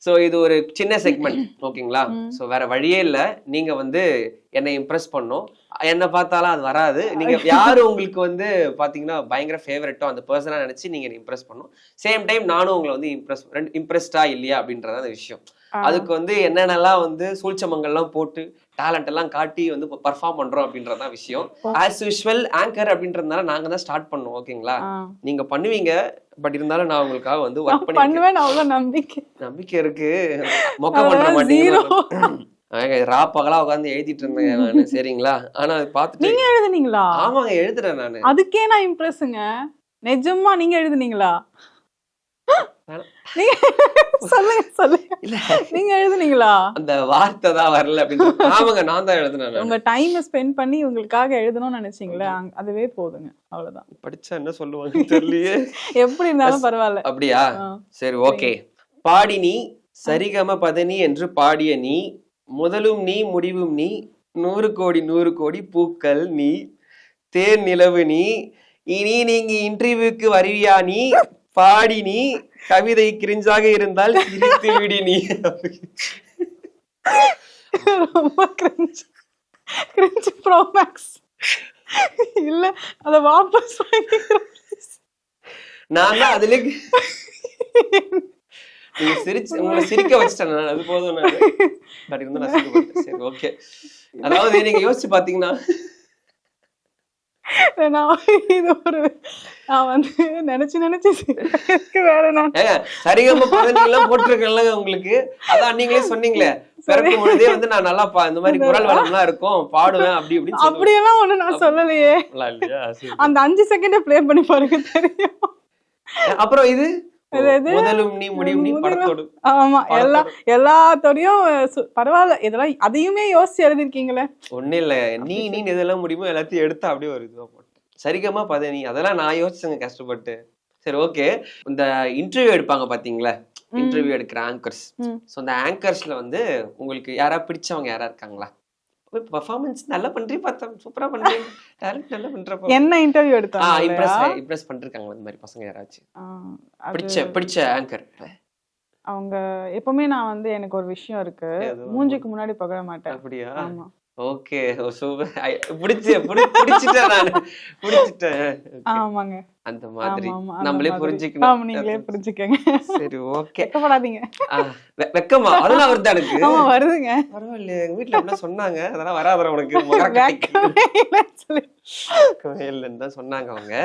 So இது ஒரு சின்ன செக்மெண்ட் ஓகேங்களா. சோ வேற வழியே இல்ல, நீங்க வந்து என்னை இம்ப்ரெஸ் பண்ணும். என்ன பார்த்தாலும் அது வராது. நீங்க யாரு உங்களுக்கு வந்து பாத்தீங்கன்னா பயங்கர ஃபேவரட்டோ அந்த பர்சனா நினைச்சு நீங்க இம்ப்ரெஸ் பண்ணும். சேம் டைம் நானும் உங்களை வந்து இம்ப்ரெஸ்டா இல்லையா அப்படின்றத அந்த விஷயம். அதுக்கு வந்து என்னென்னலாம் வந்து சூழ்ச்சமங்கள்லாம் போட்டு டேலண்ட் எல்லாம் காட்டி வந்து பர்ஃபார்ம் பண்றோம் அப்படின்றதான் விஷயம். ஆஸ் யூஷுவல் ஆங்கர் அப்படின்றதுனால நாங்க தான் ஸ்டார்ட் பண்ணோம் ஓகேங்களா. நீங்க பண்ணுவீங்க, பட் இருந்தாலும் நான் உங்களுக்காக வந்து ஒர்க் பண்ணுவேன். நம்பிக்கை இருக்கு. மொக்க பண்ற மாட்டீங்க. ராப்பகலா உட்காந்து எழுதிட்டு இருந்தேன் நானு சரிங்களா. ஆனா பாத்துட்டு நீங்க எழுதுனீங்களா? ஆமாங்க எழுதுறேன் நானு. அதுக்கே நான் இம்ப்ரெஸ்ங்க. நிஜமா நீங்க எழுதுனீங்களா? சொல்லுங்க. இல்ல நீங்க எழுதுனீங்களா? அந்த வார்த்தை தான் வரல அப்படின்னு. ஆமாங்க நான் தான் எழுதுனேன். உங்க டைம் ஸ்பெண்ட் பண்ணி உங்களுக்காக எழுதணும்னு நினைச்சீங்களே, அதுவே போதுங்க. அவ்வளவுதான். படிச்சா என்ன சொல்லுவாங்க தெரியலையே. எப்படி இருந்தாலும் பரவாயில்ல. அப்படியா? சரி ஓகே. பாடினி சரிகம பதனி என்று பாடிய நீ, முதலும் நீ முடிவும் நீ, 100 கோடி பூக்கள் நீ, தேன் நிலவு நீ, இனி நீங்க இன்டர்வியூக்கு வருவியா நீ, பாடி நீ, கவிதை கிரிஞ்சாக இருந்தால் சிரித்து விடி நீ. ரொம்ப கிரிஞ்ச் ப்ரோ மேக்ஸ். இல்ல அத வாபஸ் வாங்கிக்கிறேன். நான் தான் அதுல நீங்க உங்களை சிரிக்க வச்சிட்டேன் நான். அது போதும். நான் பட் இருந்தா நான் சிரிக்க. சரி ஓகே. அதாவது நீங்க யோசிச்சு பாத்தீங்கன்னா நான் வந்து நினைச்சு வேற சரிகம பதனிலாம் போட்டிருக்கேன்ல உங்களுக்கு. அதான் நீங்களே சொன்னீங்களே பிறக்கும் பொழுதே வந்து நான் நல்லா இந்த மாதிரி குரல் வளம்லாம் இருக்கும் பாடுவேன் அப்படி இப்படின்னு. அப்படியெல்லாம் ஒண்ணு நான் சொல்லலையே. அந்த 5 செகண்ட் ப்ளே பண்ணி பாருங்க தெரியும். அப்புறம் இது முதலும் நீ முடிவும் நீ படத்தோடு. ஆமா எல்லாத்தோடையும் பரவாயில்ல. இதெல்லாம் அதையுமே யோசிச்சு எழுதிருக்கீங்களே. ஒண்ணு இல்ல நீ இதெல்லாம் முடியுமோ எல்லாத்தையும் எடுத்து அப்படியே ஒரு இதுவா போட்டேன். சரிகமா பதனி அதெல்லாம் நான் யோசிச்சேங்க கஷ்டப்பட்டு. சரி ஓகே. இந்த இன்டர்வியூ எடுப்பாங்க பாத்தீங்களா, இன்டர்வியூ எடுக்கிற ஆங்கர்ஸ். சோ அந்த ஆங்கர்ஸ்ல வந்து உங்களுக்கு யாரா பிடிச்சவங்க யாரா இருக்காங்களா? பெர்ஃபார்மன்ஸ் நல்லா பண்றீங்க, பார்த்தேன் சூப்பரா பண்றீங்க, டேலண்ட் நல்லா பண்றப்ப என்ன இன்டர்வியூ எடுத்தாங்க? இம்ப்ரெஸ் பண்ணிருக்காங்க இந்த மாதிரி பசங்க யாராச்சும் பிடிச்ச ஆங்கர்? அவங்க எப்பவுமே நான் வந்து எனக்கு ஒரு விஷயம் இருக்கு, மூஞ்சிக்கு முன்னாடி பகர மாட்டேன். அப்படியா? ஆமா. Okay super. பிடிச்சிட்டேன் நான் பிடிச்சிட்டேன். ஆமாங்க அந்த மாதிரி நம்மளே புரிஞ்சுக்கணும். நீங்களே புரிஞ்சுக்கங்க. சரி ஓகே. வெக்கப்படாதீங்க. வெக்கமா? அதெல்லாம் வருது எனக்கு. ஆமா வருதுங்க. பரவாயில்ல, எங்க வீட்டுல அப்படிலாம் சொன்னாங்க. அதெல்லாம் வராதற உனக்கு இல்லைன்னு தான் சொன்னாங்க அவங்க.